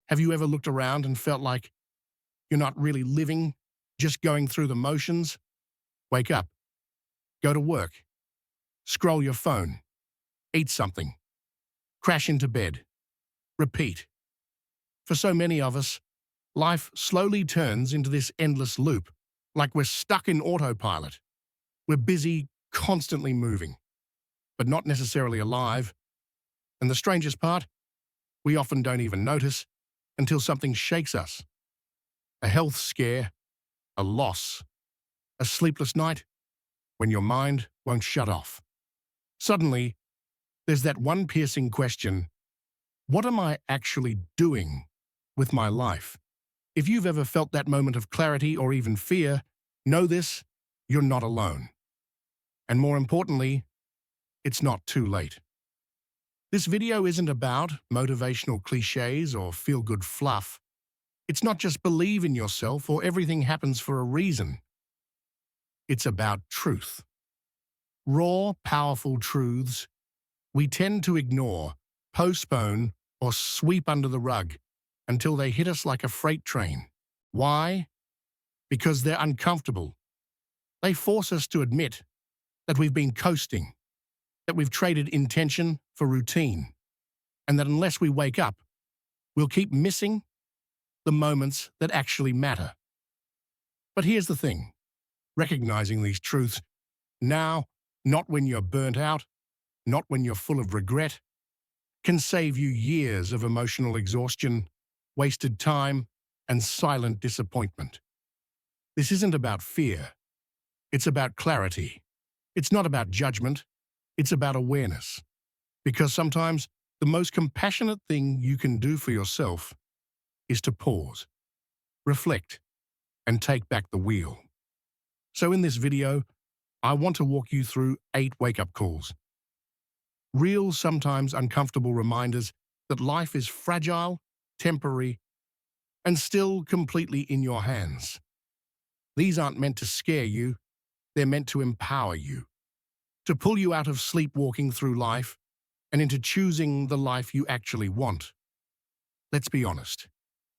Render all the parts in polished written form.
Have you ever looked around and felt like you're not really living, just going through the motions? Wake up, go to work, scroll your phone, eat something, crash into bed, repeat. For so many of us, life slowly turns into this endless loop, like we're stuck in autopilot. We're busy, constantly moving, but not necessarily alive. And the strangest part, we often don't even notice until something shakes us. A health scare, a loss, a sleepless night, when your mind won't shut off. Suddenly, there's that one piercing question: what am I actually doing with my life? If you've ever felt that moment of clarity or even fear, know this: you're not alone. And more importantly, it's not too late. This video isn't about motivational cliches or feel-good fluff. It's not just believe in yourself or everything happens for a reason. It's about truth. Raw, powerful truths we tend to ignore, postpone, or sweep under the rug until they hit us like a freight train. Why? Because they're uncomfortable. They force us to admit that we've been coasting, that we've traded intention for routine, and that unless we wake up, we'll keep missing the moments that actually matter. But here's the thing: recognizing these truths now, not when you're burnt out, not when you're full of regret, can save you years of emotional exhaustion, wasted time, and silent disappointment. This isn't about fear. It's about clarity. It's not about judgment. It's about awareness. Because sometimes the most compassionate thing you can do for yourself is to pause, reflect, and take back the wheel. So in this video, I want to walk you through 8 wake-up calls. Real, sometimes uncomfortable reminders that life is fragile, temporary, and still completely in your hands. These aren't meant to scare you, they're meant to empower you, to pull you out of sleepwalking through life and into choosing the life you actually want. Let's be honest.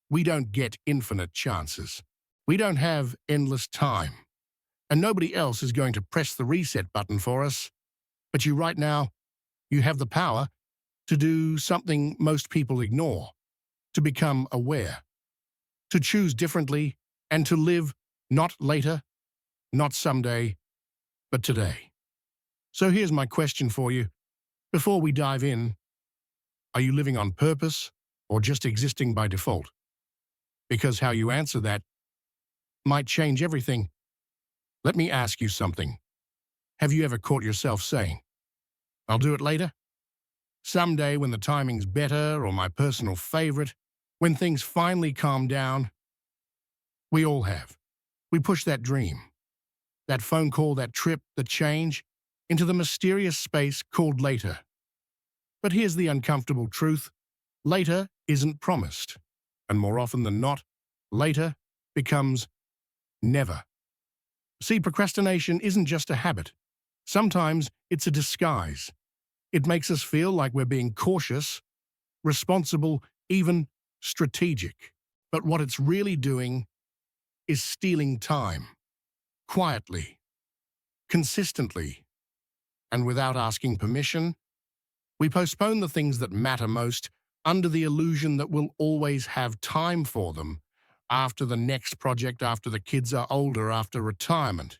We don't get infinite chances. We don't have endless time. And nobody else is going to press the reset button for us. But right now, you have the power to do something most people ignore, to become aware, to choose differently, and to live not later, not someday, but today. So here's my question for you. Before we dive in, are you living on purpose or just existing by default? Because how you answer that might change everything. Let me ask you something. Have you ever caught yourself saying, "I'll do it later"? Someday when the timing's better, or my personal favorite, when things finally calm down? We all have. We push that dream, that phone call, that trip, that change, into the mysterious space called later. But here's the uncomfortable truth. Later isn't promised. And more often than not, later becomes never. See, procrastination isn't just a habit. Sometimes it's a disguise. It makes us feel like we're being cautious, responsible, even strategic. But what it's really doing is stealing time, quietly, consistently, and without asking permission. We postpone the things that matter most under the illusion that we'll always have time for them, after the next project, after the kids are older, after retirement.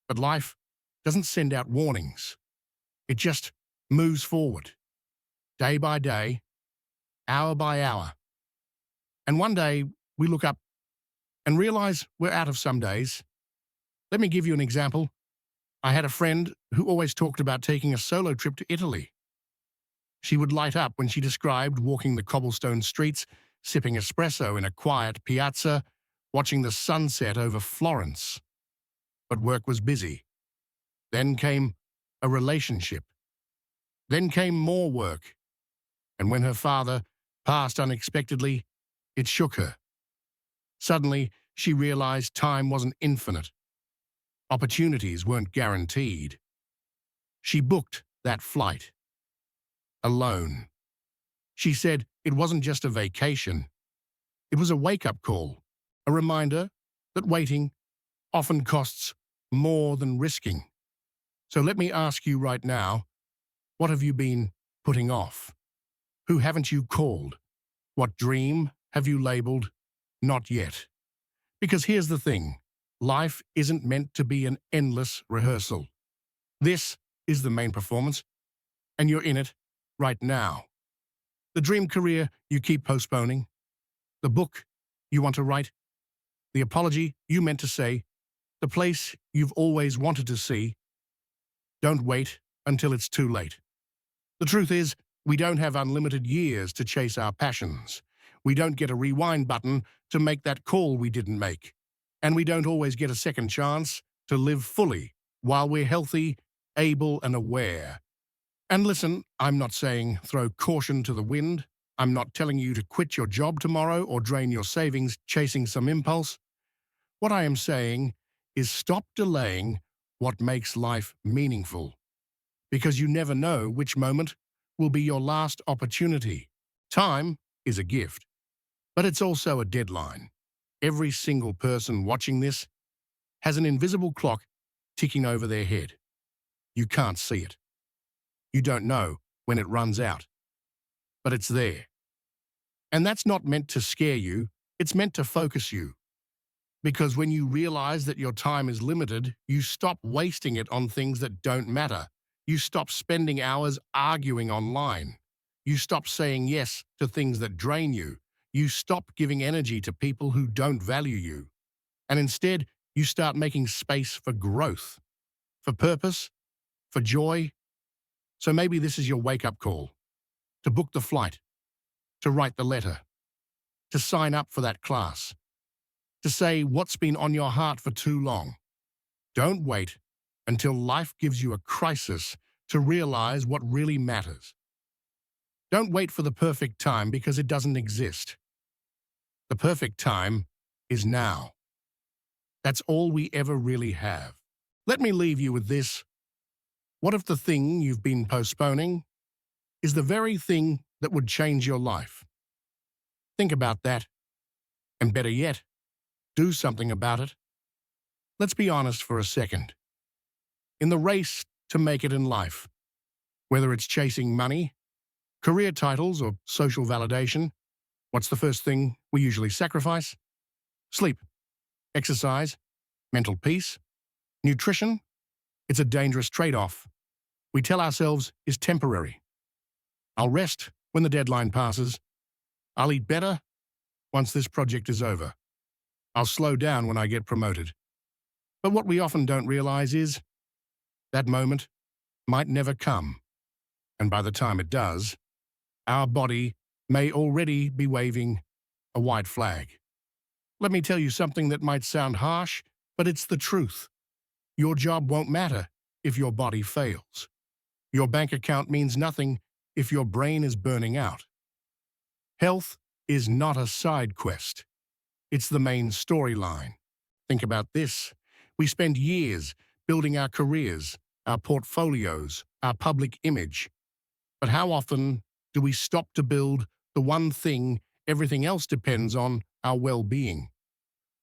But life doesn't send out warnings. It just moves forward, day by day, hour by hour. And one day, we look up and realize we're out of some days. Let me give you an example. I had a friend who always talked about taking a solo trip to Italy. She would light up when she described walking the cobblestone streets, sipping espresso in a quiet piazza, watching the sunset over Florence. But work was busy. Then came a relationship. Then came more work. And when her father passed unexpectedly, it shook her. Suddenly, she realized time wasn't infinite. Opportunities weren't guaranteed. She booked that flight. Alone. She said it wasn't just a vacation, It was a wake-up call, a reminder that waiting often costs more than risking. So let me ask you right now, what have you been putting off? Who haven't you called? What dream have you labeled not yet? Because here's the thing, life isn't meant to be an endless rehearsal. This is the main performance, and you're in it right now. The dream career you keep postponing, the book you want to write, the apology you meant to say, the place you've always wanted to see. Don't wait until it's too late. The truth is, we don't have unlimited years to chase our passions. We don't get a rewind button to make that call we didn't make. And we don't always get a second chance to live fully while we're healthy, able, and aware. And listen, I'm not saying throw caution to the wind. I'm not telling you to quit your job tomorrow or drain your savings chasing some impulse. What I am saying is stop delaying what makes life meaningful. Because you never know which moment will be your last opportunity. Time is a gift, but it's also a deadline. Every single person watching this has an invisible clock ticking over their head. You can't see it. You don't know when it runs out, but it's there. And that's not meant to scare you, it's meant to focus you. Because when you realize that your time is limited, you stop wasting it on things that don't matter. You stop spending hours arguing online. You stop saying yes to things that drain you. You stop giving energy to people who don't value you. And instead, you start making space for growth, for purpose, for joy. So maybe this is your wake-up call. To book the flight, to write the letter, to sign up for that class, to say what's been on your heart for too long. Don't wait until life gives you a crisis to realize what really matters. Don't wait for the perfect time because it doesn't exist. The perfect time is now. That's all we ever really have. Let me leave you with this. What if the thing you've been postponing is the very thing that would change your life? Think about that. And better yet, do something about it. Let's be honest for a second. In the race to make it in life, whether it's chasing money, career titles, or social validation, what's the first thing we usually sacrifice? Sleep, exercise, mental peace, nutrition. It's a dangerous trade-off. We tell ourselves it's temporary. I'll rest when the deadline passes. I'll eat better once this project is over. I'll slow down when I get promoted. But what we often don't realize is that moment might never come. And by the time it does, our body may already be waving a white flag. Let me tell you something that might sound harsh, but it's the truth. Your job won't matter if your body fails. Your bank account means nothing if your brain is burning out. Health is not a side quest. It's the main storyline. Think about this. We spend years building our careers, our portfolios, our public image. But how often do we stop to build the one thing everything else depends on, our well-being?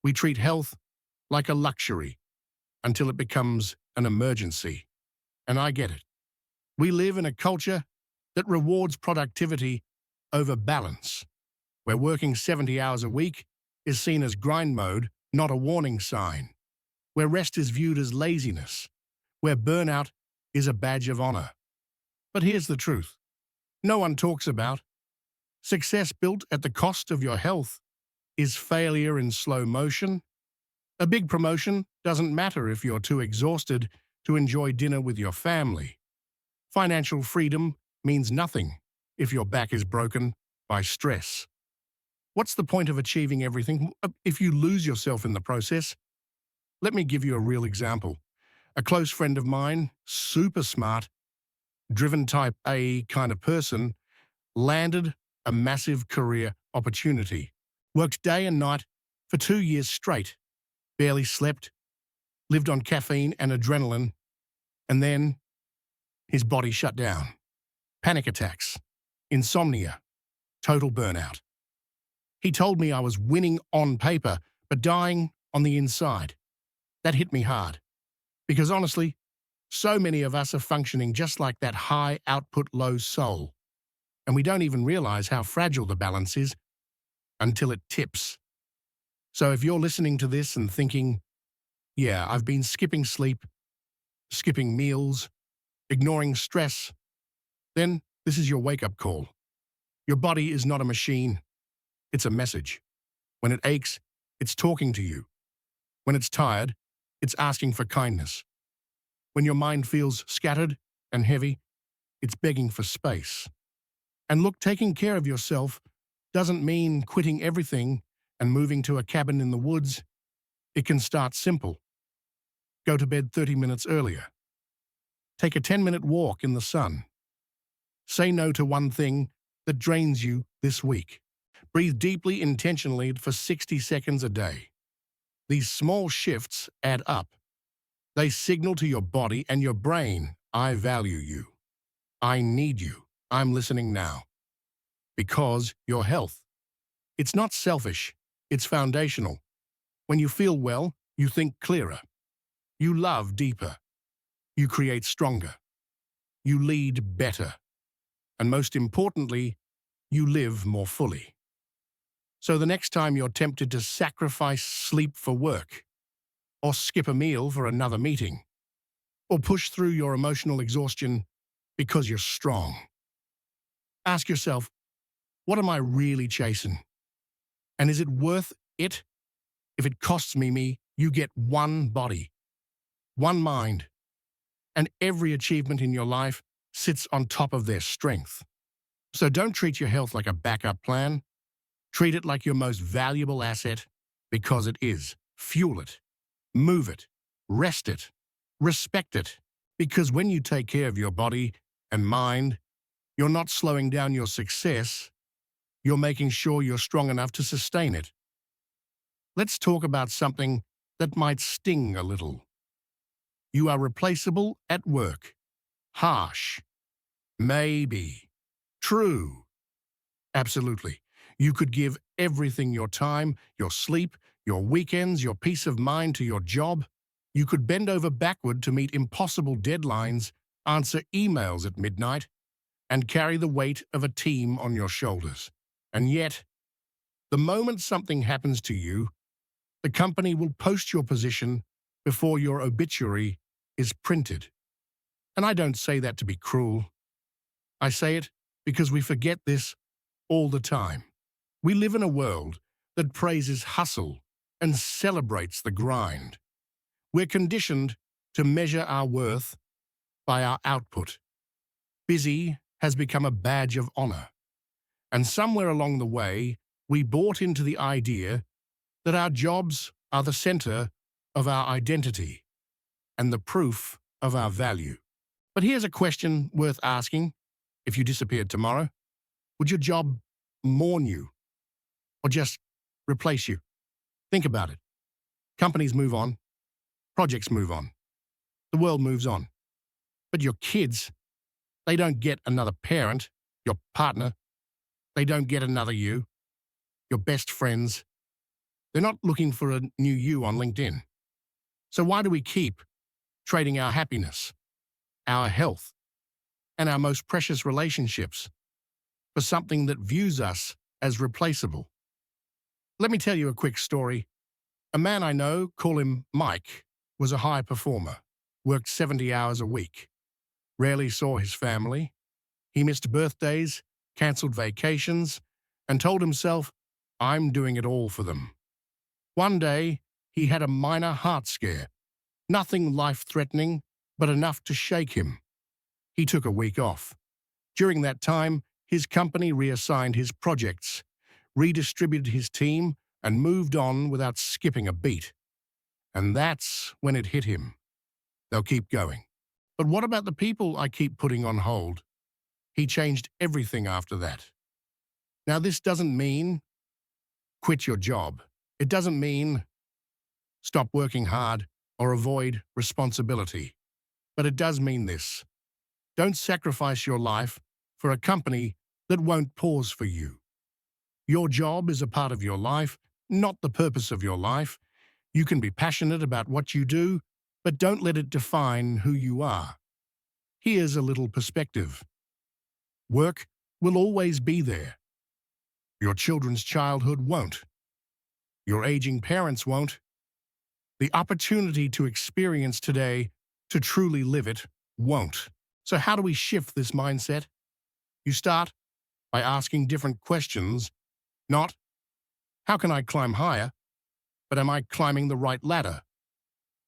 We treat health like a luxury until it becomes an emergency. And I get it. We live in a culture that rewards productivity over balance, where working 70 hours a week is seen as grind mode, not a warning sign, where rest is viewed as laziness, where burnout is a badge of honor. But here's the truth. No one talks about success built at the cost of your health is failure in slow motion. A big promotion doesn't matter if you're too exhausted to enjoy dinner with your family. Financial freedom means nothing if your back is broken by stress. What's the point of achieving everything if you lose yourself in the process? Let me give you a real example. A close friend of mine, super smart, driven type A kind of person, landed a massive career opportunity, worked day and night for 2 years straight, barely slept, lived on caffeine and adrenaline, and then his body shut down. Panic attacks, insomnia, total burnout. He told me I was winning on paper, but dying on the inside. That hit me hard. Because honestly, so many of us are functioning just like that high output, low soul. And we don't even realize how fragile the balance is until it tips. So if you're listening to this and thinking, yeah, I've been skipping sleep, skipping meals, ignoring stress, then this is your wake-up call. Your body is not a machine. It's a message. When it aches, it's talking to you. When it's tired, it's asking for kindness. When your mind feels scattered and heavy, it's begging for space. And look, taking care of yourself doesn't mean quitting everything and moving to a cabin in the woods. It can start simple. Go to bed 30 minutes earlier. Take a 10-minute walk in the sun. Say no to one thing that drains you this week. Breathe deeply, intentionally for 60 seconds a day. These small shifts add up. They signal to your body and your brain, I value you. I need you. I'm listening now. Because your health. It's not selfish. It's foundational. When you feel well, you think clearer. You love deeper. You create stronger. You lead better. And most importantly, you live more fully. So the next time you're tempted to sacrifice sleep for work, or skip a meal for another meeting, or push through your emotional exhaustion because you're strong, ask yourself, what am I really chasing? And is it worth it? If it costs me, you get one body, one mind, and every achievement in your life sits on top of their strength. So don't treat your health like a backup plan. Treat it like your most valuable asset, because it is. Fuel it, move it, rest it, respect it. Because when you take care of your body and mind, you're not slowing down your success, you're making sure you're strong enough to sustain it. Let's talk about something that might sting a little. You are replaceable at work. Harsh. Maybe. True. Absolutely. You could give everything, your time, your sleep, your weekends, your peace of mind to your job. You could bend over backward to meet impossible deadlines, answer emails at midnight, and carry the weight of a team on your shoulders. And yet, the moment something happens to you, the company will post your position before your obituary is printed. And I don't say that to be cruel. I say it because we forget this all the time. We live in a world that praises hustle and celebrates the grind. We're conditioned to measure our worth by our output. Busy has become a badge of honor. And somewhere along the way, we bought into the idea that our jobs are the center of our identity and the proof of our value. But here's a question worth asking. If you disappeared tomorrow, would your job mourn you or just replace you? Think about it. Companies move on. Projects move on. The world moves on. But your kids, they don't get another parent, your partner. They don't get another you, your best friends. They're not looking for a new you on LinkedIn. So why do we keep trading our happiness, our health, and our most precious relationships for something that views us as replaceable? Let me tell you a quick story. A man I know, call him Mike, was a high performer, worked 70 hours a week, rarely saw his family. He missed birthdays, cancelled vacations, and told himself, I'm doing it all for them. One day, he had a minor heart scare, nothing life-threatening, but enough to shake him. He took a week off. During that time, his company reassigned his projects, redistributed his team, and moved on without skipping a beat. And that's when it hit him. They'll keep going. But what about the people I keep putting on hold? He changed everything after that. Now, this doesn't mean quit your job. It doesn't mean stop working hard or avoid responsibility. But it does mean this. Don't sacrifice your life for a company that won't pause for you. Your job is a part of your life, not the purpose of your life. You can be passionate about what you do, but don't let it define who you are. Here's a little perspective. Work will always be there. Your children's childhood won't. Your aging parents won't. The opportunity to experience today, to truly live it, won't. So how do we shift this mindset? You start by asking different questions, not, how can I climb higher? But am I climbing the right ladder?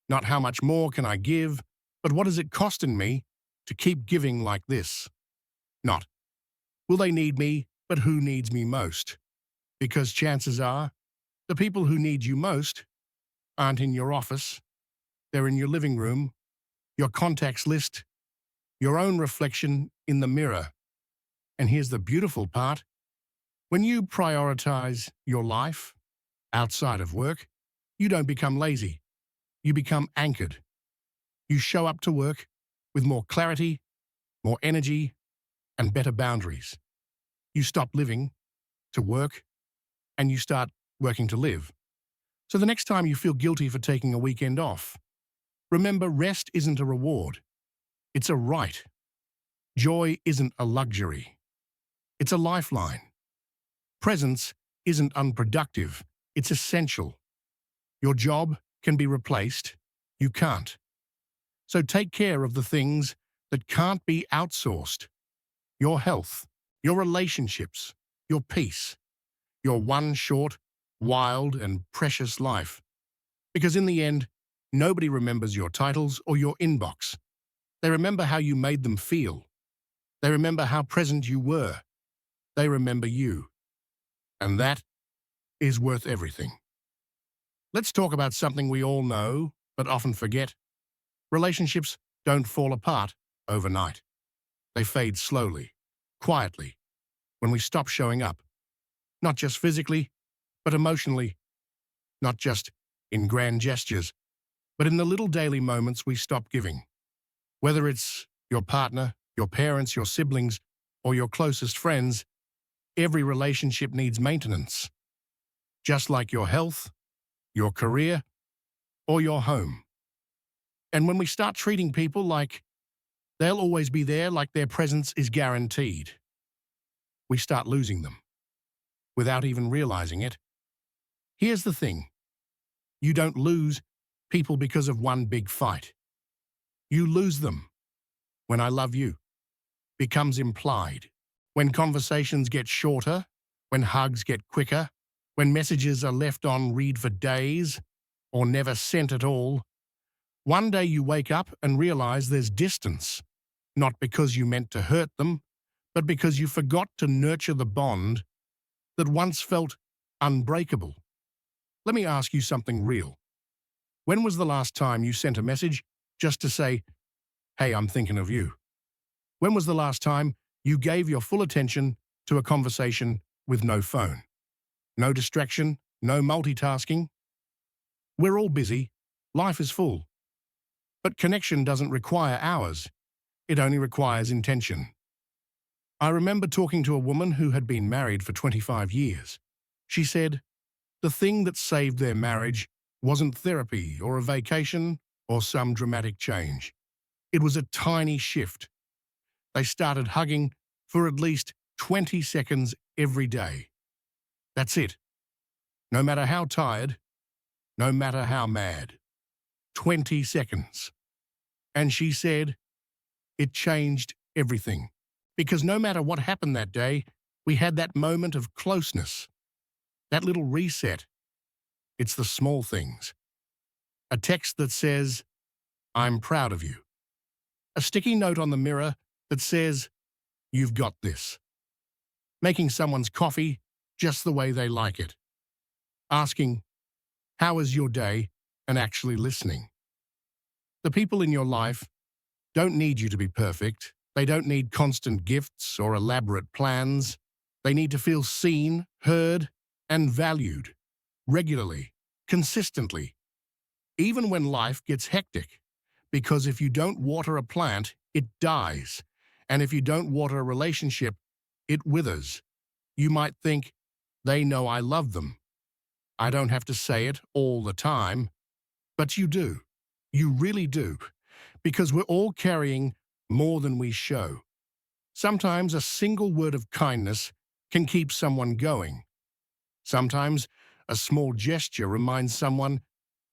Not how much more can I give, but what is it costing me to keep giving like this? Not, will they need me, but who needs me most? Because chances are, the people who need you most aren't in your office, they're in your living room, your contacts list, your own reflection in the mirror. And here's the beautiful part. When you prioritize your life outside of work, you don't become lazy. You become anchored. You show up to work with more clarity, more energy, and better boundaries. You stop living to work, and you start working to live. So the next time you feel guilty for taking a weekend off, remember rest isn't a reward. It's a right. Joy isn't a luxury. It's a lifeline. Presence isn't unproductive. It's essential. Your job can be replaced. You can't. So take care of the things that can't be outsourced. Your health, your relationships, your peace, your one short, wild, and precious life. Because in the end, nobody remembers your titles or your inbox. They remember how you made them feel. They remember how present you were. They remember you. And that is worth everything. Let's talk about something we all know, but often forget. Relationships don't fall apart overnight. They fade slowly, quietly, when we stop showing up. Not just physically, but emotionally. Not just in grand gestures, but in the little daily moments we stop giving. Whether it's your partner, your parents, your siblings, or your closest friends, every relationship needs maintenance. Just like your health, your career, or your home. And when we start treating people like they'll always be there, like their presence is guaranteed, we start losing them without even realizing it. Here's the thing. You don't lose people because of one big fight. You lose them when "I love you" becomes implied, when conversations get shorter, when hugs get quicker, when messages are left on read for days or never sent at all. One day you wake up and realize there's distance, not because you meant to hurt them, but because you forgot to nurture the bond that once felt unbreakable. Let me ask you something real. When was the last time you sent a message just to say, "Hey, I'm thinking of you"? When was the last time you gave your full attention to a conversation with no phone? No distraction, no multitasking? We're all busy. Life is full. But connection doesn't require hours. It only requires intention. I remember talking to a woman who had been married for 25 years. She said, the thing that saved their marriage wasn't therapy or a vacation or some dramatic change. It was a tiny shift. They started hugging for at least 20 seconds every day. That's it. No matter how tired, no matter how mad. 20 seconds. And she said, it changed everything. Because no matter what happened that day, we had that moment of closeness. That little reset. It's the small things. A text that says, "I'm proud of you." A sticky note on the mirror that says, "You've got this." Making someone's coffee just the way they like it. Asking, "How is your day?" and actually listening. The people in your life don't need you to be perfect. They don't need constant gifts or elaborate plans. They need to feel seen, heard, and valued. Regularly, consistently. Even when life gets hectic. Because if you don't water a plant, it dies. And if you don't water a relationship, it withers. You might think, They know I love them. I don't have to say it all the time, but you do. You really do, because we're all carrying more than we show. Sometimes a single word of kindness can keep someone going. Sometimes a small gesture reminds someone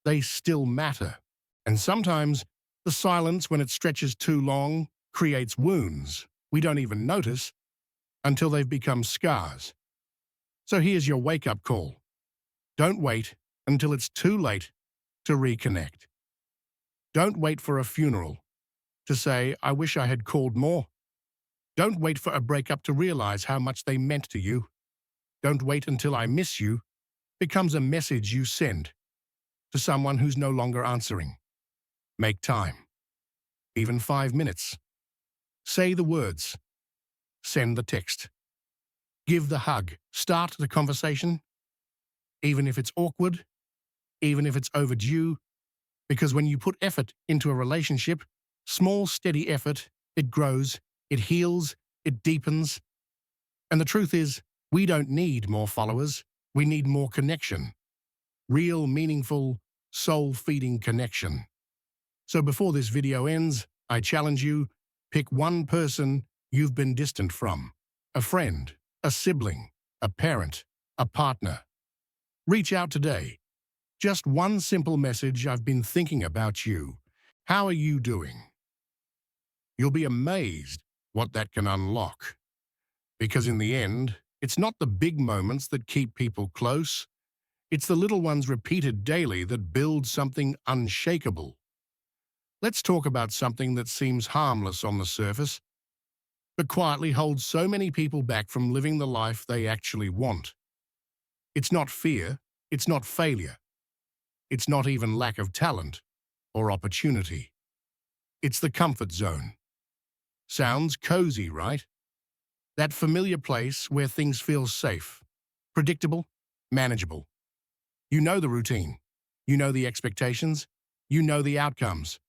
they still matter. And sometimes the silence, when it stretches too long, creates wounds we don't even notice until they've become scars. So here's your wake-up call. Don't wait until it's too late to reconnect. Don't wait for a funeral to say, I wish I had called more. Don't wait for a breakup to realize how much they meant to you. Don't wait until I miss you becomes a message you send to someone who's no longer answering. Make time. Even 5 minutes. Say the words. Send the text. Give the hug. Start the conversation. Even if it's awkward, even if it's overdue, because when you put effort into a relationship, small, steady effort, it grows, it heals, it deepens. And the truth is, we don't need more followers. We need more connection. Real, meaningful, soul-feeding connection. So before this video ends, I challenge you, pick one person you've been distant from. A friend, a sibling, a parent, a partner. Reach out today. Just one simple message: I've been thinking about you. How are you doing? You'll be amazed what that can unlock. Because in the end, it's not the big moments that keep people close. It's the little ones repeated daily that build something unshakable. Let's talk about something that seems harmless on the surface, but quietly holds so many people back from living the life they actually want. It's not fear, it's not failure. It's not even lack of talent or opportunity. It's the comfort zone. Sounds cozy, right? That familiar place where things feel safe, predictable, manageable. You know the routine. You know the expectations. You know the outcomes.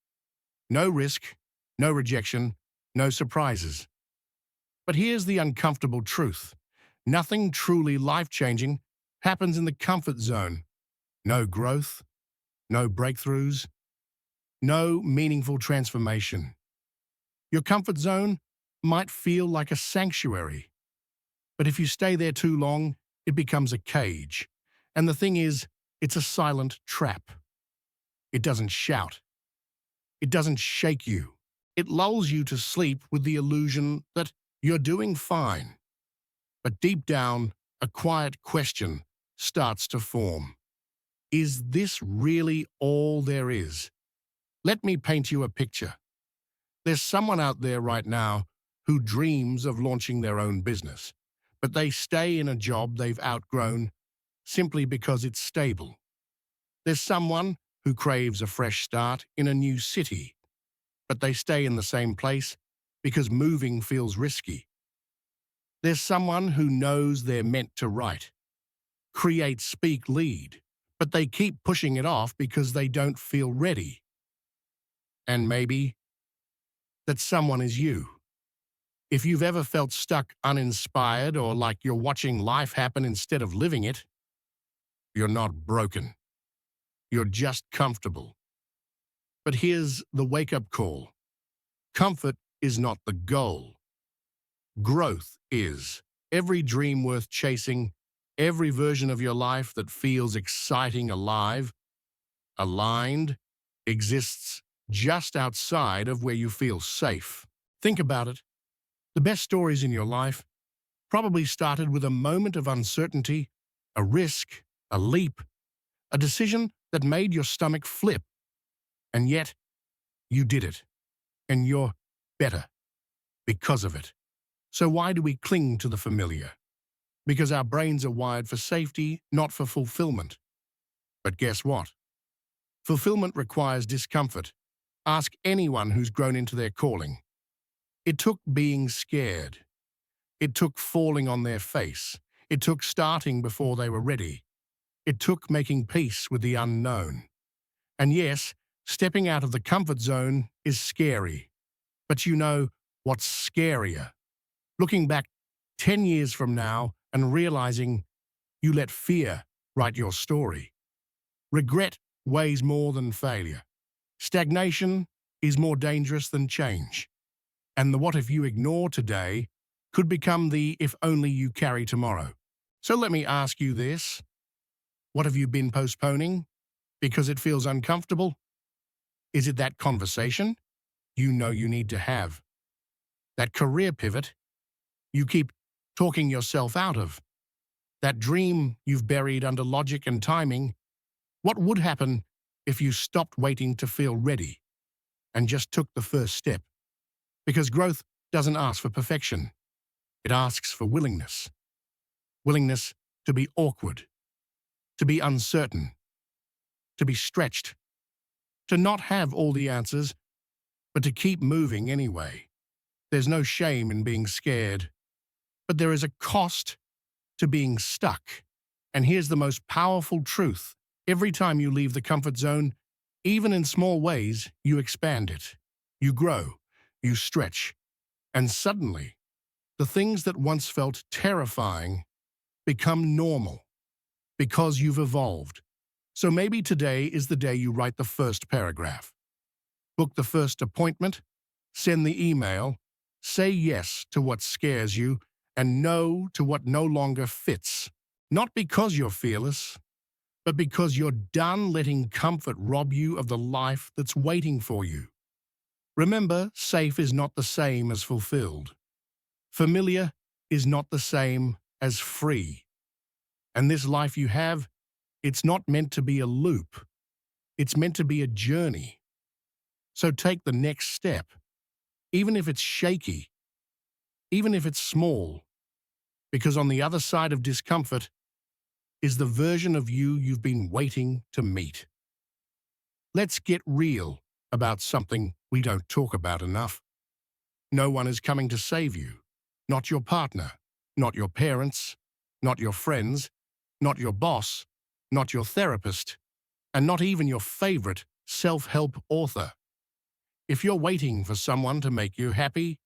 No risk, no rejection, no surprises. But here's the uncomfortable truth. Nothing truly life-changing happens in the comfort zone. No growth, no breakthroughs, no meaningful transformation. Your comfort zone might feel like a sanctuary, but if you stay there too long, it becomes a cage. And the thing is, it's a silent trap. It doesn't shout. It doesn't shake you. It lulls you to sleep with the illusion that you're doing fine. But deep down, a quiet question starts to form. Is this really all there is? Let me paint you a picture. There's someone out there right now who dreams of launching their own business, but they stay in a job they've outgrown simply because it's stable. There's someone who craves a fresh start in a new city, but they stay in the same place because moving feels risky. There's someone who knows they're meant to write, create, speak, lead, but they keep pushing it off because they don't feel ready. And maybe that someone is you. If you've ever felt stuck, uninspired, or like you're watching life happen instead of living it, you're not broken. You're just comfortable. But here's the wake-up call. Comfort is not the goal. Growth is. Every dream worth chasing, every version of your life that feels exciting, alive, aligned, exists just outside of where you feel safe. Think about it. The best stories in your life probably started with a moment of uncertainty, a risk, a leap, a decision that made your stomach flip. And yet, you did it. And you're better because of it. So why do we cling to the familiar? Because our brains are wired for safety, not for fulfillment. But guess what? Fulfillment requires discomfort. Ask anyone who's grown into their calling. It took being scared. It took falling on their face. It took starting before they were ready. It took making peace with the unknown. And yes, stepping out of the comfort zone is scary. But you know what's scarier? Looking back 10 years from now and realizing You let fear write your story. Regret weighs more than failure. Stagnation is more dangerous than change. And the what if you ignore today could become the if only you carry tomorrow. So let me ask you this. What have you been postponing because it feels uncomfortable? Is it that conversation you know you need to have? That career pivot you keep talking yourself out of? That dream you've buried under logic and timing? What would happen if you stopped waiting to feel ready and just took the first step? Because growth doesn't ask for perfection. It asks for willingness. Willingness to be awkward, to be uncertain, to be stretched, to not have all the answers, but to keep moving anyway. There's no shame in being scared, but there is a cost to being stuck. And here's the most powerful truth. Every time you leave the comfort zone, even in small ways, you expand it. You grow, you stretch, and suddenly, the things that once felt terrifying become normal because you've evolved. So maybe today is the day you write the first paragraph. Book the first appointment, send the email, say yes to what scares you, and no to what no longer fits. Not because you're fearless, but because you're done letting comfort rob you of the life that's waiting for you. Remember, safe is not the same as fulfilled. Familiar is not the same as free. And this life you have, it's not meant to be a loop. It's meant to be a journey. So take the next step, even if it's shaky, even if it's small, because on the other side of discomfort is the version of you you've been waiting to meet. Let's get real about something we don't talk about enough. No one is coming to save you. Not your partner, not your parents, not your friends, not your boss, not your therapist, and not even your favorite self-help author. If you're waiting for someone to make you happy,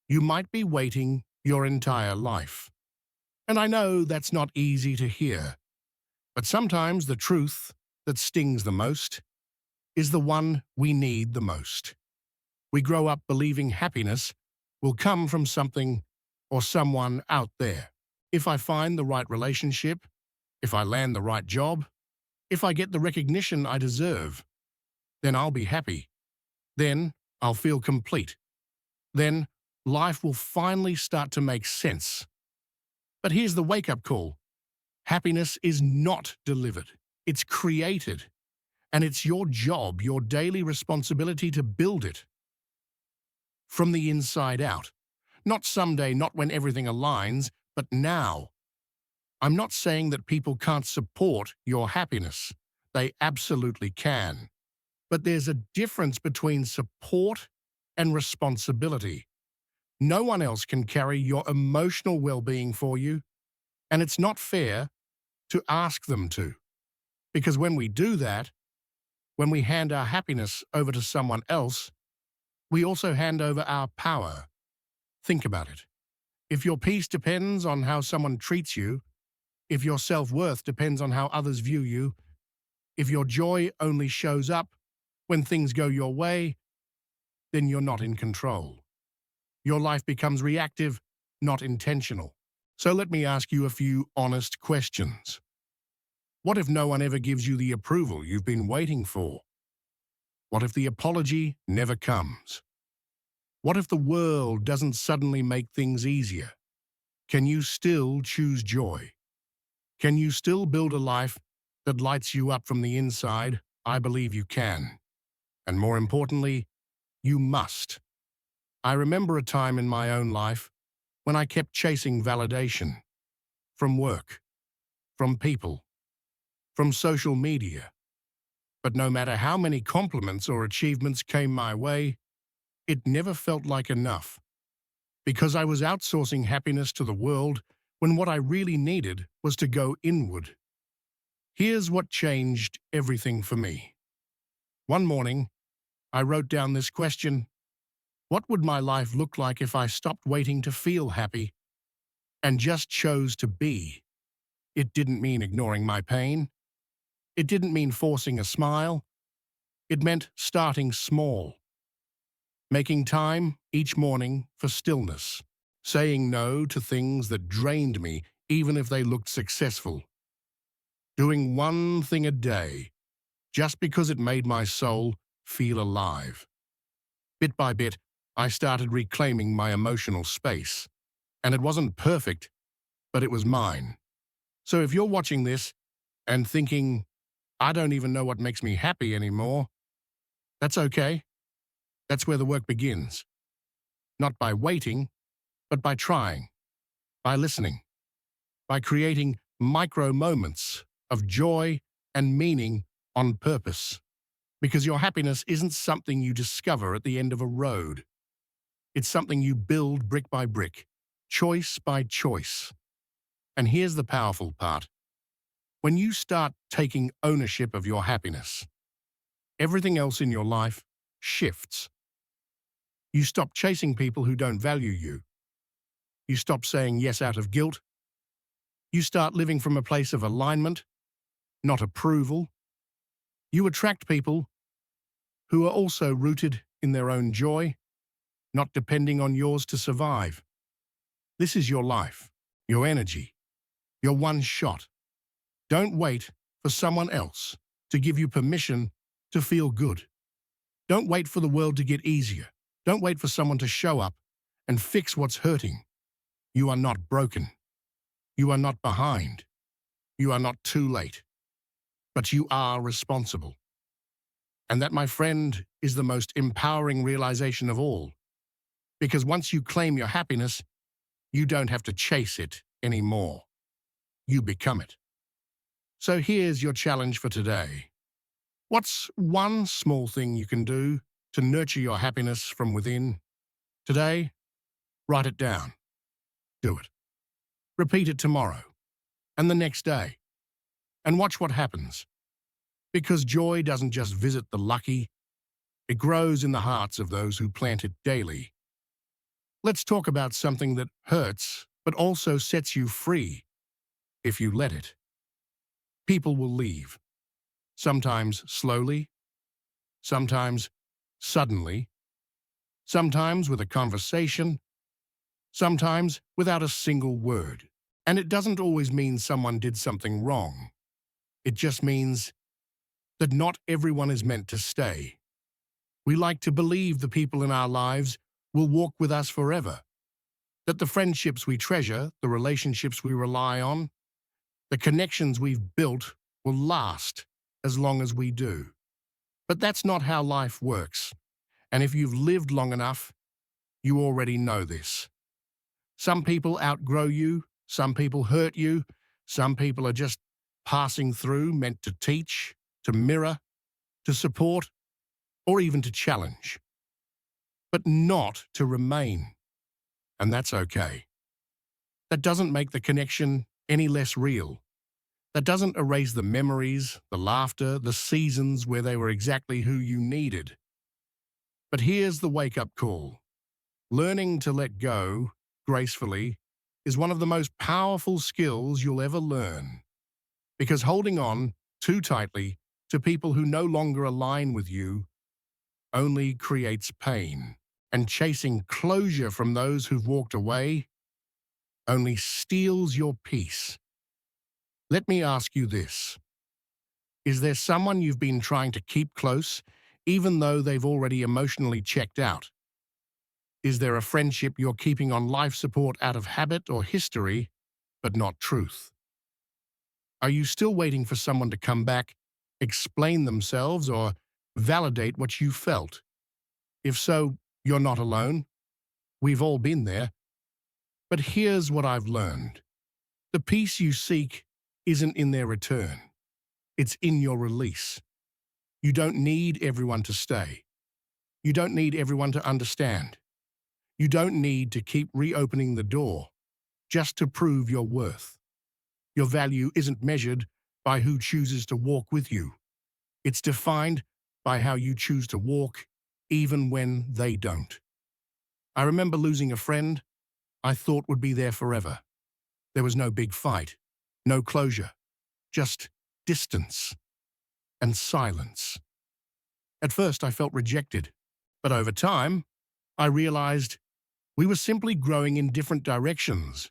you might be waiting your entire life. And I know that's not easy to hear, but sometimes the truth that stings the most is the one we need the most. We grow up believing happiness will come from something or someone out there. If I find the right relationship, if I land the right job, if I get the recognition I deserve, then I'll be happy. Then I'll feel complete. Then life will finally start to make sense. But here's the wake-up call. Happiness is not delivered. It's created. And it's your job, your daily responsibility to build it. From the inside out. Not someday, not when everything aligns, but now. I'm not saying that people can't support your happiness. They absolutely can. But there's a difference between support and responsibility. No one else can carry your emotional well-being for you, and it's not fair to ask them to. Because when we do that, when we hand our happiness over to someone else, we also hand over our power. Think about it. If your peace depends on how someone treats you, if your self-worth depends on how others view you, if your joy only shows up when things go your way, then you're not in control. Your life becomes reactive, not intentional. So let me ask you a few honest questions. What if no one ever gives you the approval you've been waiting for? What if the apology never comes? What if the world doesn't suddenly make things easier? Can you still choose joy? Can you still build a life that lights you up from the inside? I believe you can. And more importantly, you must. I remember a time in my own life when I kept chasing validation from work, from people, from social media. But no matter how many compliments or achievements came my way, it never felt like enough. Because I was outsourcing happiness to the world when what I really needed was to go inward. Here's what changed everything for me. One morning, I wrote down this question: what would my life look like if I stopped waiting to feel happy and just chose to be? It didn't mean ignoring my pain. It didn't mean forcing a smile. It meant starting small, making time each morning for stillness, saying no to things that drained me, even if they looked successful, doing one thing a day, just because it made my soul feel alive. Bit by bit, I started reclaiming my emotional space, and it wasn't perfect, but it was mine. So if you're watching this and thinking, I don't even know what makes me happy anymore, that's okay. That's where the work begins. Not by waiting, but by trying, by listening, by creating micro moments of joy and meaning on purpose. Because your happiness isn't something you discover at the end of a road. It's something you build brick by brick, choice by choice. And here's the powerful part. When you start taking ownership of your happiness, everything else in your life shifts. You stop chasing people who don't value you. You stop saying yes out of guilt. You start living from a place of alignment, not approval. You attract people who are also rooted in their own joy, not depending on yours to survive. This is your life, your energy, your one shot. Don't wait for someone else to give you permission to feel good. Don't wait for the world to get easier. Don't wait for someone to show up and fix what's hurting. You are not broken. You are not behind. You are not too late. But you are responsible. And that, my friend, is the most empowering realization of all. Because once you claim your happiness, you don't have to chase it anymore. You become it. So here's your challenge for today. What's one small thing you can do to nurture your happiness from within? Today, write it down. Do it. Repeat it tomorrow and the next day. And watch what happens. Because joy doesn't just visit the lucky, it grows in the hearts of those who plant it daily. Let's talk about something that hurts, but also sets you free, if you let it. People will leave. Sometimes slowly, sometimes suddenly, sometimes with a conversation, sometimes without a single word. And it doesn't always mean someone did something wrong. It just means that not everyone is meant to stay. We like to believe the people in our lives will walk with us forever, that the friendships we treasure, the relationships we rely on, the connections we've built will last as long as we do. But that's not how life works. And if you've lived long enough, you already know this. Some people outgrow you, some people hurt you, some people are just passing through, meant to teach, to mirror, to support, or even to challenge. But not to remain. And that's okay. That doesn't make the connection any less real. That doesn't erase the memories, the laughter, the seasons where they were exactly who you needed. But here's the wake-up call. Learning to let go gracefully is one of the most powerful skills you'll ever learn. Because holding on too tightly to people who no longer align with you only creates pain. And chasing closure from those who've walked away only steals your peace. Let me ask you this. Is there someone you've been trying to keep close, even though they've already emotionally checked out? Is there a friendship you're keeping on life support out of habit or history, but not truth? Are you still waiting for someone to come back, explain themselves, or validate what you felt? If so, you're not alone. We've all been there. But here's what I've learned. The peace you seek isn't in their return. It's in your release. You don't need everyone to stay. You don't need everyone to understand. You don't need to keep reopening the door just to prove your worth. Your value isn't measured by who chooses to walk with you. It's defined by how you choose to walk, even when they don't. I remember losing a friend I thought would be there forever. There was no big fight, No closure, just distance and silence. At first, I felt rejected, but over time, I realized we were simply growing in different directions,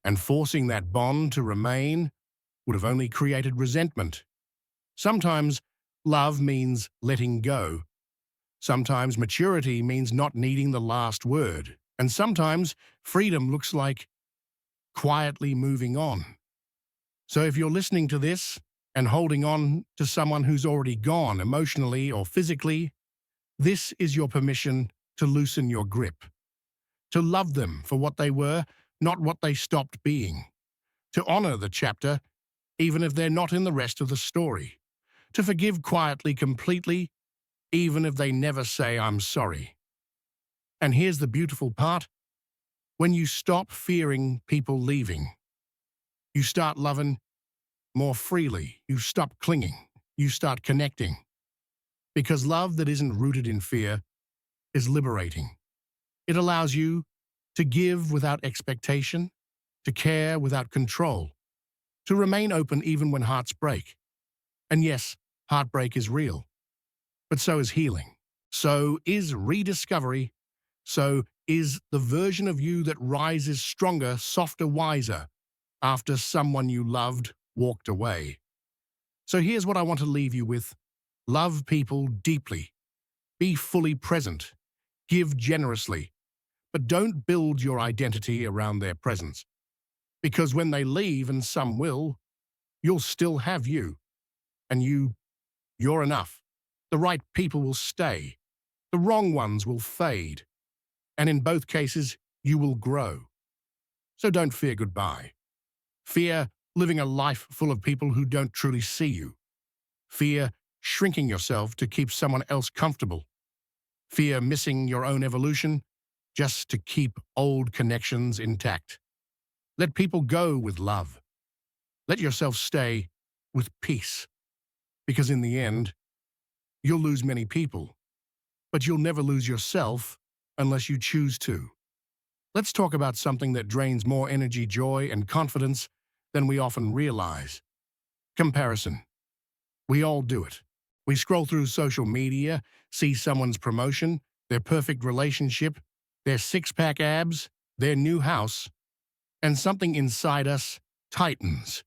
and forcing that bond to remain would have only created resentment. Sometimes love means letting go. Sometimes maturity means not needing the last word. And sometimes freedom looks like quietly moving on. So if you're listening to this and holding on to someone who's already gone emotionally or physically, this is your permission to loosen your grip, to love them for what they were, not what they stopped being, to honor the chapter, even if they're not in the rest of the story, to forgive quietly, completely, even if they never say, "I'm sorry." And here's the beautiful part. When you stop fearing people leaving, you start loving more freely. You stop clinging. You start connecting. Because love that isn't rooted in fear is liberating. It allows you to give without expectation, to care without control, to remain open even when hearts break. And yes, heartbreak is real, but so is healing. So is rediscovery. So is the version of you that rises stronger, softer, wiser after someone you loved walked away. So here's what I want to leave you with. Love people deeply. Be fully present. Give generously. But don't build your identity around their presence. Because when they leave, and some will, you'll still have you. And you're enough. The right people will stay. The wrong ones will fade. And in both cases, you will grow. So don't fear goodbye. Fear living a life full of people who don't truly see you. Fear shrinking yourself to keep someone else comfortable. Fear missing your own evolution just to keep old connections intact. Let people go with love. Let yourself stay with peace. Because in the end, you'll lose many people, but you'll never lose yourself unless you choose to. Let's talk about something that drains more energy, joy, and confidence than we often realize. Comparison. We all do it. We scroll through social media, see someone's promotion, their perfect relationship, their six-pack abs, their new house, and something inside us tightens.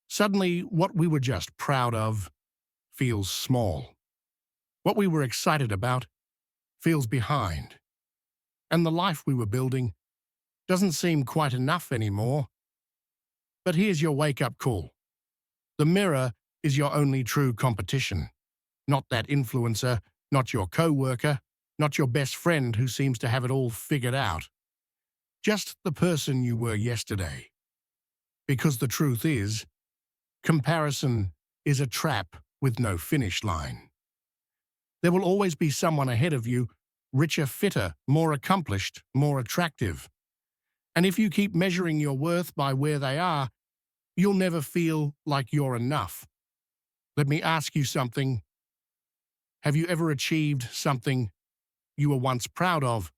Suddenly, what we were just proud of feels small. What we were excited about feels behind. And the life we were building doesn't seem quite enough anymore. But here's your wake-up call. The mirror is your only true competition. Not that influencer, not your co-worker, not your best friend who seems to have it all figured out. Just the person you were yesterday. Because the truth is, comparison is a trap with no finish line. There will always be someone ahead of you, richer, fitter, more accomplished, more attractive. And if you keep measuring your worth by where they are, you'll never feel like you're enough. Let me ask you something. Have you ever achieved something you were once proud of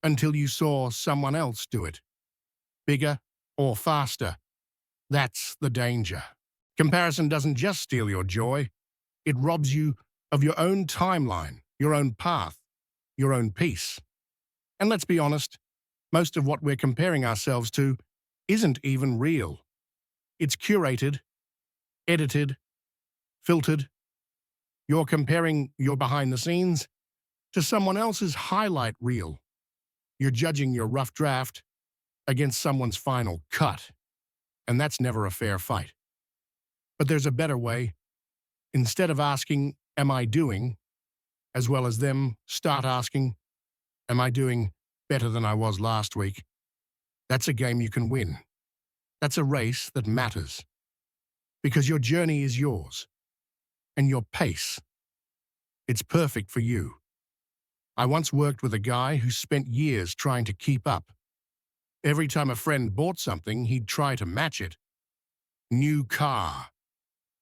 until you saw someone else do it? Bigger or faster? That's the danger. Comparison doesn't just steal your joy, it robs you of your own timeline, your own path, your own peace. And let's be honest, most of what we're comparing ourselves to isn't even real. It's curated, edited, filtered. You're comparing your behind the scenes to someone else's highlight reel. You're judging your rough draft against someone's final cut. And that's never a fair fight. But there's a better way. Instead of asking, "Am I doing?" as well as them, start asking, "Am I doing better than I was last week?" That's a game you can win. That's a race that matters. Because your journey is yours. And your pace. It's perfect for you. I once worked with a guy who spent years trying to keep up. Every time a friend bought something, he'd try to match it. New car.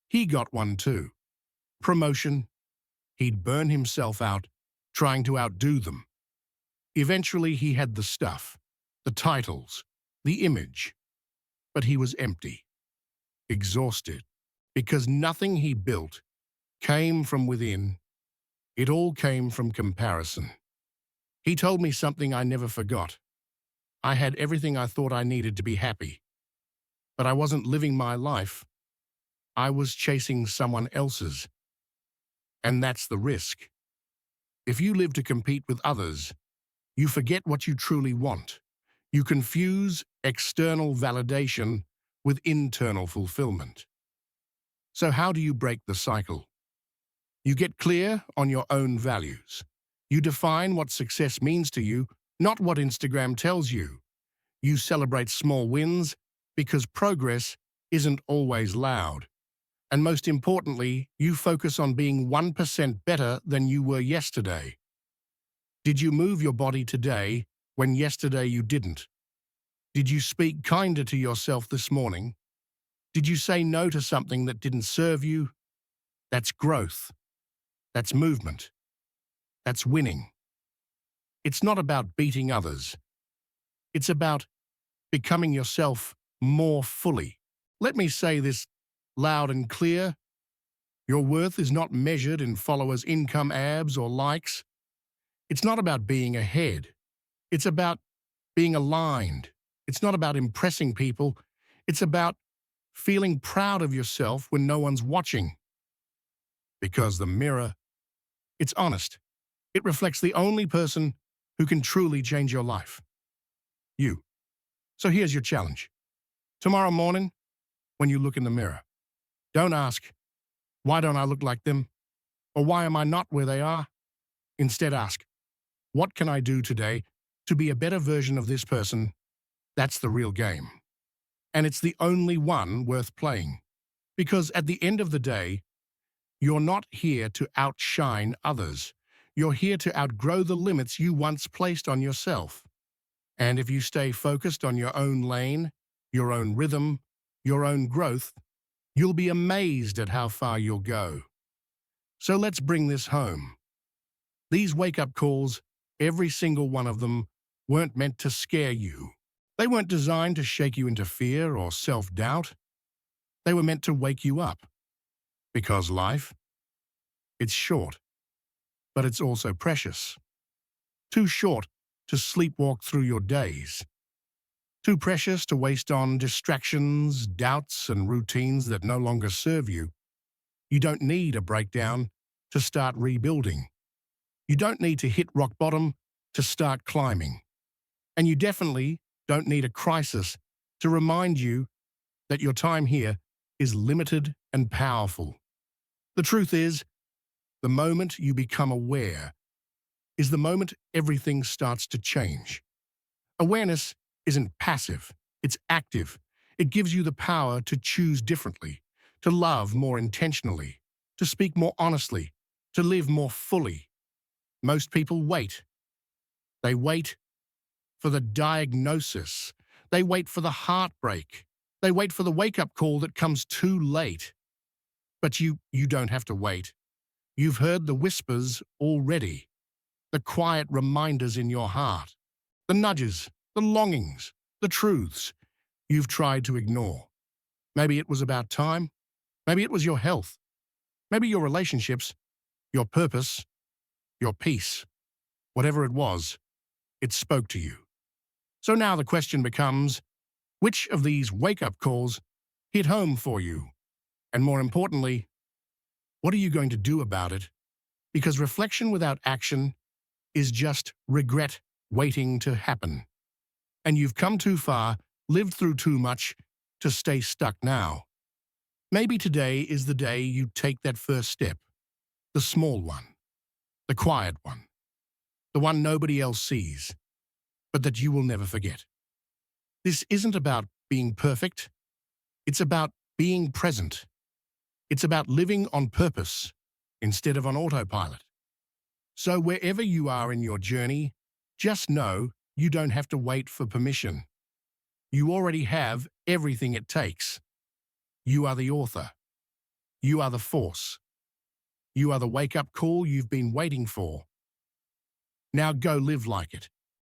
He got one too. Promotion. He'd burn himself out trying to outdo them. Eventually, he had the stuff, the titles, the image. But he was empty. exhausted, because nothing he built came from within. It all came from comparison. He told me something I never forgot. I had everything I thought I needed to be happy, but I wasn't living my life. I was chasing someone else's. And that's the risk. If you live to compete with others, you forget what you truly want. You confuse external validation with internal fulfillment. So how do you break the cycle? You get clear on your own values. You define what success means to you, not what Instagram tells you. You celebrate small wins because progress isn't always loud. And most importantly, you focus on being 1% better than you were yesterday. Did you move your body today when yesterday you didn't? Did you speak kinder to yourself this morning? Did you say no to something that didn't serve you? That's growth. That's movement. That's winning. It's not about beating others. It's about becoming yourself more fully. Let me say this loud and clear. Your worth is not measured in followers' income, abs, or likes. It's not about being ahead. It's about being aligned. It's not about impressing people. It's about feeling proud of yourself when no one's watching. Because the mirror, it's honest. It reflects the only person who can truly change your life. You. So here's your challenge. Tomorrow morning, when you look in the mirror, don't ask, why don't I look like them? Or why am I not where they are? Instead ask, what can I do today to be a better version of this person? That's the real game. And it's the only one worth playing. Because at the end of the day, you're not here to outshine others. You're here to outgrow the limits you once placed on yourself. And if you stay focused on your own lane, your own rhythm, your own growth, you'll be amazed at how far you'll go. So let's bring this home. These wake-up calls, every single one of them, weren't meant to scare you. They weren't designed to shake you into fear or self-doubt. They were meant to wake you up. Because life, it's short, but it's also precious. Too short to sleepwalk through your days. Too precious to waste on distractions, doubts, and routines that no longer serve you. You don't need a breakdown to start rebuilding. You don't need to hit rock bottom to start climbing. And you definitely don't need a crisis to remind you that your time here is limited and powerful. The truth is, the moment you become aware is the moment everything starts to change. Awareness isn't passive, it's active. It gives you the power to choose differently, to love more intentionally, to speak more honestly, to live more fully. Most people wait. They wait for the diagnosis. They wait for the heartbreak. They wait for the wake-up call that comes too late. But you don't have to wait. You've heard the whispers already, the quiet reminders in your heart, the nudges, the longings, the truths you've tried to ignore. Maybe it was about time. Maybe it was your health. Maybe your relationships, your purpose, your peace. Whatever it was, it spoke to you. So now the question becomes, which of these wake-up calls hit home for you? And more importantly, what are you going to do about it? Because reflection without action is just regret waiting to happen. And you've come too far, lived through too much, to stay stuck now. Maybe today is the day you take that first step, the small one, the quiet one, the one nobody else sees, but that you will never forget. This isn't about being perfect. It's about being present. It's about living on purpose instead of on autopilot. So wherever you are in your journey, just know you don't have to wait for permission. You already have everything it takes. You are the author. You are the force. You are the wake-up call you've been waiting for. Now go live like it.